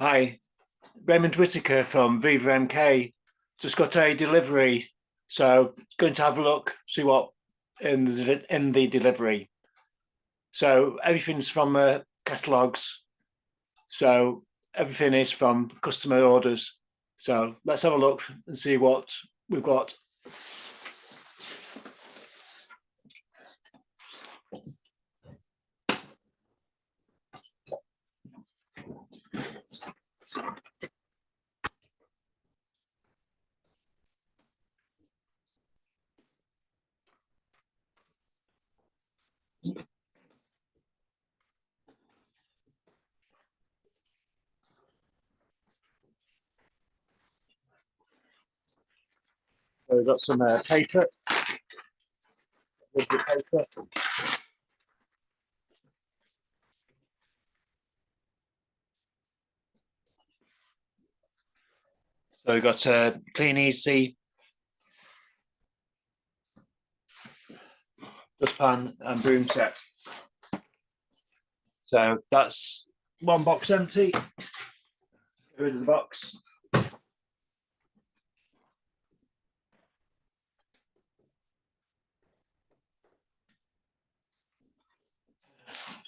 Hi, Raymond Whittaker from VivaMK. Just got a delivery, so going to have a look, see what in the delivery. So everything's from catalogues. So everything is from customer orders. So let's have a look and see what we've got. So we've got some paper. So we've got a clean, easy dustpan and broom set. So that's one box empty. Get rid of the box.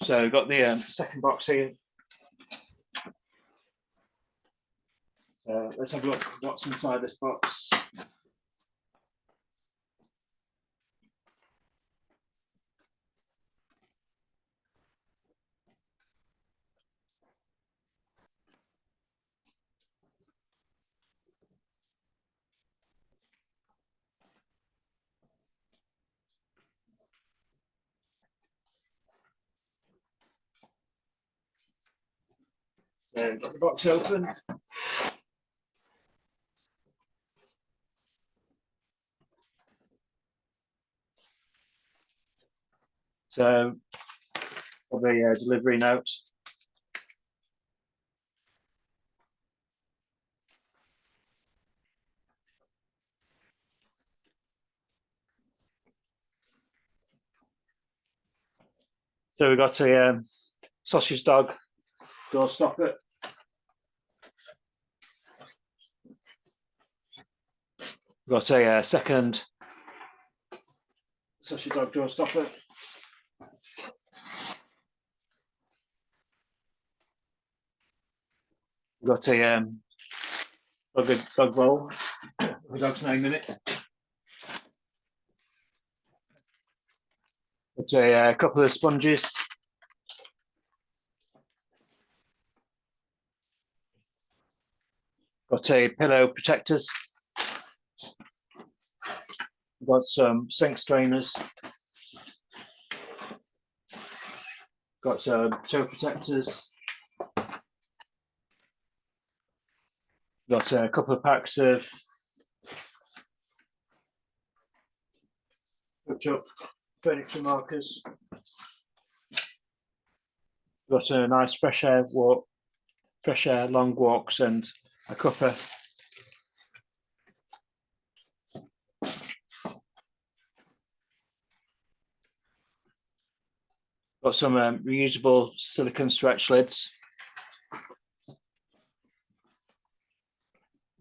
So we've got the second box here. Let's have a look what's inside this box. So got the box open. So probably a delivery note. So we've got a sausage dog door stopper. We've got a second sausage dog door stopper. We've got a dog bowl. The dog's name in it. Got a couple of sponges. Got a pillow protectors. We've got some sink strainers. Got some toe protectors. Got a couple of packs of touch-up furniture markers. Got a nice fresh air long walks, and a cuppa. Got some reusable silicone stretch lids.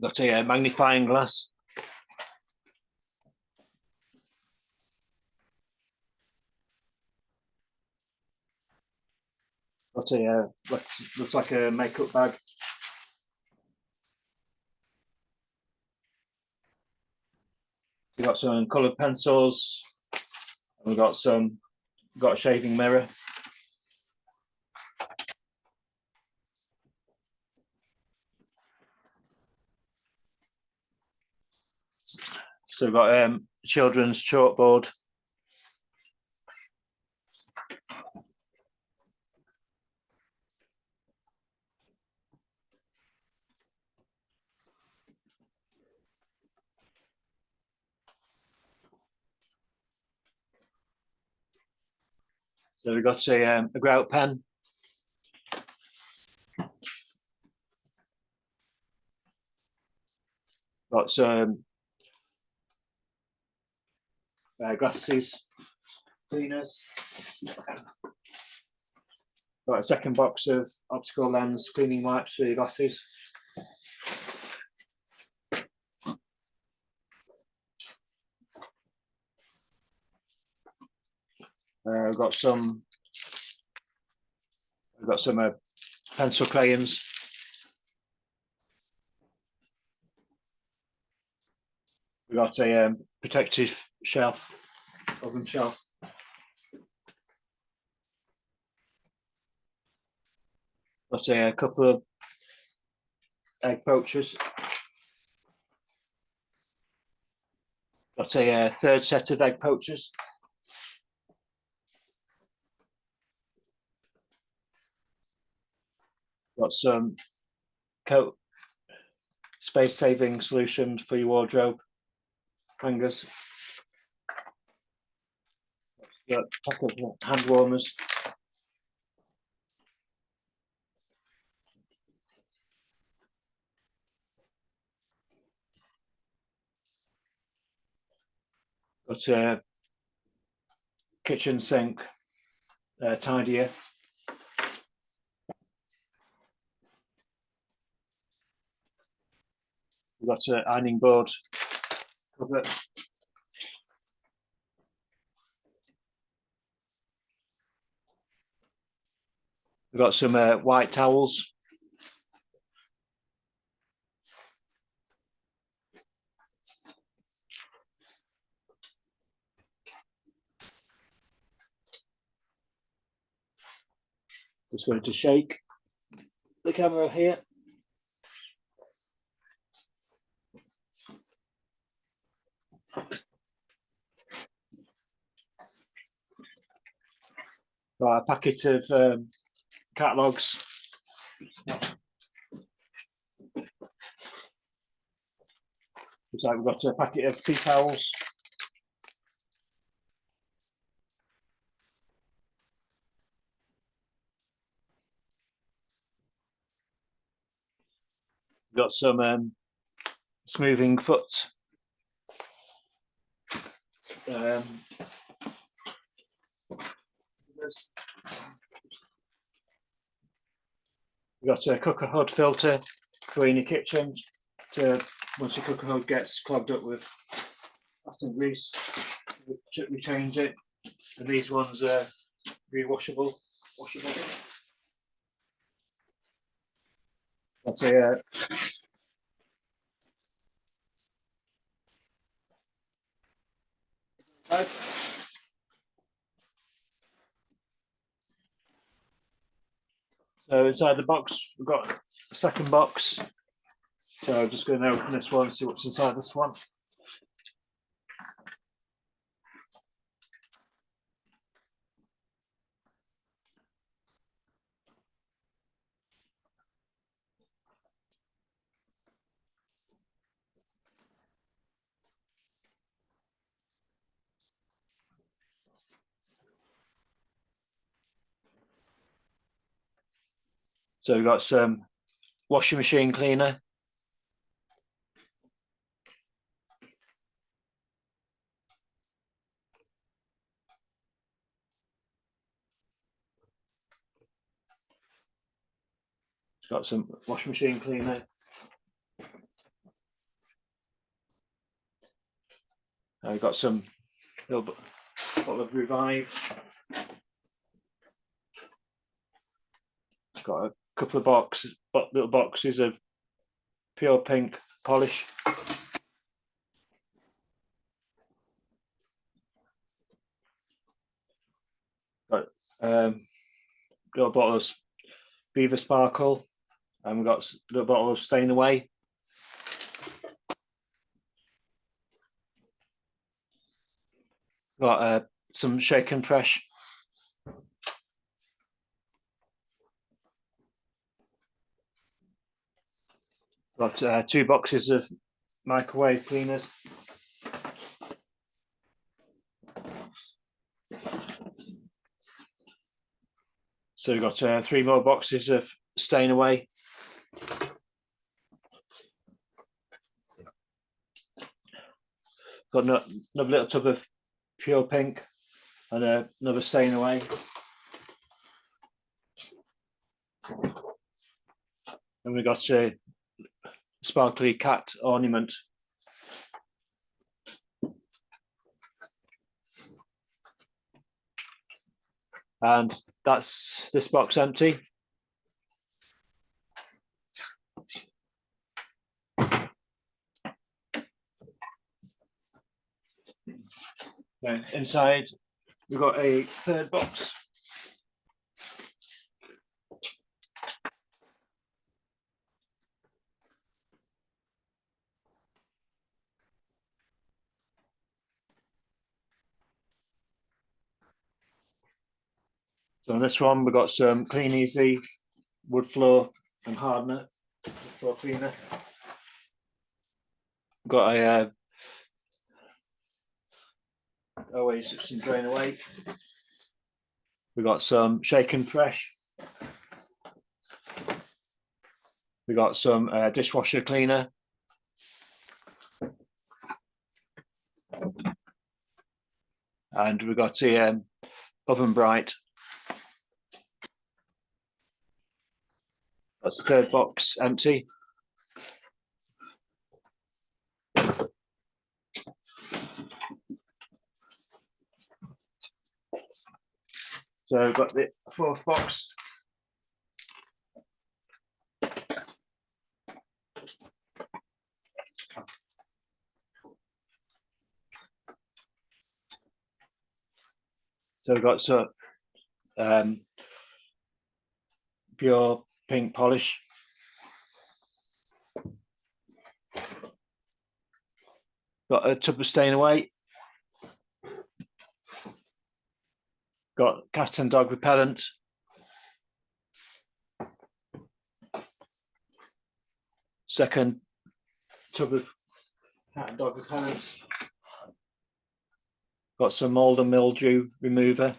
Got a magnifying glass. Got a looks like a makeup bag. We've got some coloured pencils. And we've got a shaving mirror. So we've got children's chalkboard. So we've got a grout pen. Got some glasses cleaners. Got a second box of optical lens cleaning wipes for your glasses. I've got some pencil crayons. We've got a protective shelf, oven shelf. Got a couple of egg poachers. Got a third set of egg poachers. Got some coat space-saving solutions for your wardrobe hangers. Got a pack of hand warmers. Got a kitchen sink tidier. We've got an ironing board cover. We've got some white towels. Just going to shake the camera here. Got a packet of catalogues. Looks like we've got a packet of tea towels. We've got some smoothing foot. We've got a cooker hood filter for in your kitchen to, once your cooker hood gets clogged up with fat and grease, we change it. And these ones are rewashable. That's a so inside the box, we've got a second box. So I'm just going to open this one, see what's inside this one. So we've got some washing machine cleaner. It's got some washing machine cleaner. We've got some little bottle of Revive. It's got a couple of little boxes of pure pink polish. Got little bottle of Viva Sparkle, and we've got a little bottle of Stain Away. Got some Shaken Fresh. Got 2 boxes of microwave cleaners. So we've got 3 more boxes of Stain Away. Got another little tub of pure pink and another Stain Away. And we got a sparkly cat ornament. And that's this box empty. Then inside, we've got a third box. So on this one, we've got some Clean Easy wood floor and hardener, floor cleaner. We've got a always some drain away. We've got some Shaken Fresh. We've got some dishwasher cleaner. And we've got a Oven Bright. That's the third box empty. So I've got the fourth box. So we've got some pure pink polish. Got a tub of stain away. Got cat and dog repellent. Second tub of cat and dog repellent. Got some mold and mildew remover.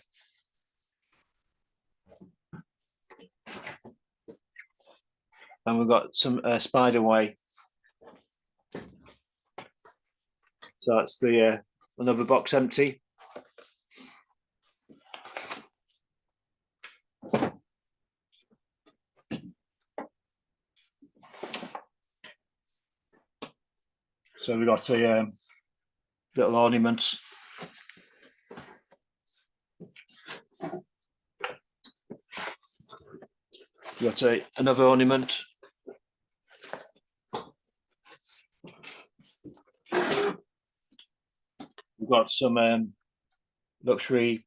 And we've got some spider way. So that's the another box empty. So we've got a little ornament. We've got another ornament. We've got some luxury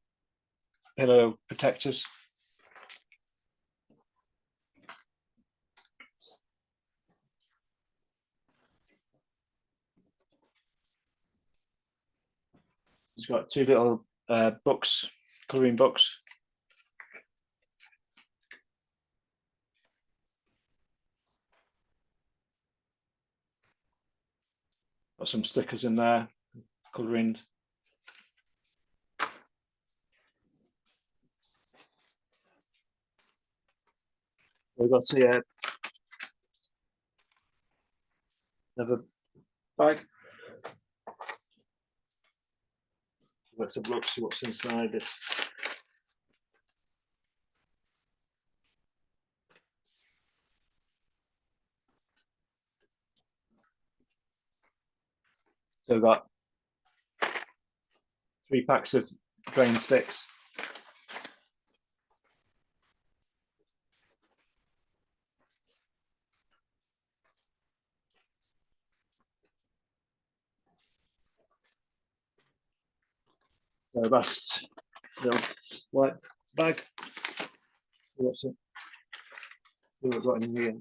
pillow protectors. It's got two little books, colouring books. Got some stickers in there, colouring. We've got another bag. Let's have a look, see what's inside this. So we've got 3 packs of drain sticks. So that's the white bag. What's it? What have I got in here?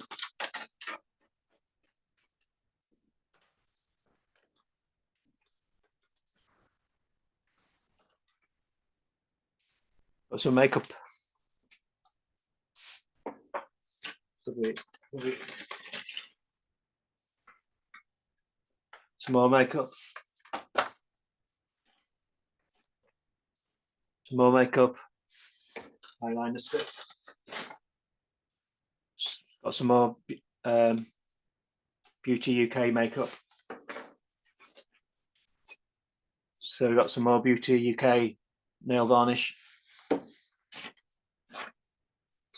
Got some makeup. Some more makeup. Some more makeup. Eyeliner stick. Got some more Beauty UK makeup. So we've got some more Beauty UK nail varnish.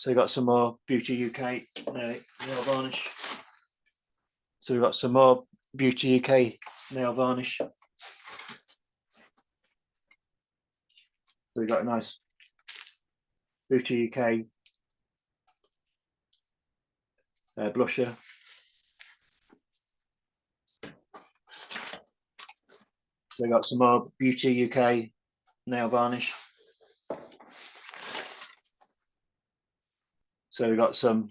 So we've got some more Beauty UK nail varnish. So we've got some more Beauty UK nail varnish. So we've got a nice Beauty UK blusher. So we've got some more Beauty UK nail varnish. So we've got some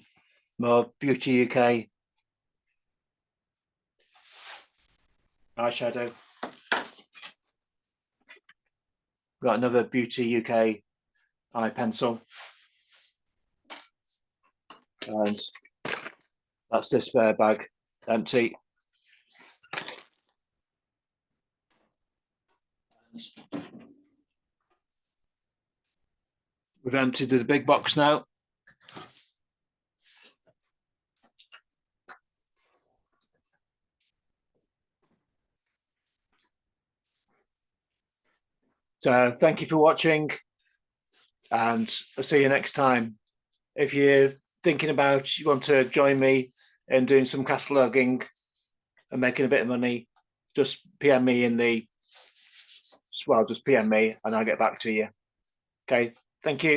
more Beauty UK eyeshadow. We've got another Beauty UK eye pencil. And that's this bag empty. We've emptied the big box now. So thank you for watching, and I'll see you next time. If you're thinking about, you want to join me in doing some cataloguing and making a bit of money, just PM me just PM me and I'll get back to you. Okay, thank you.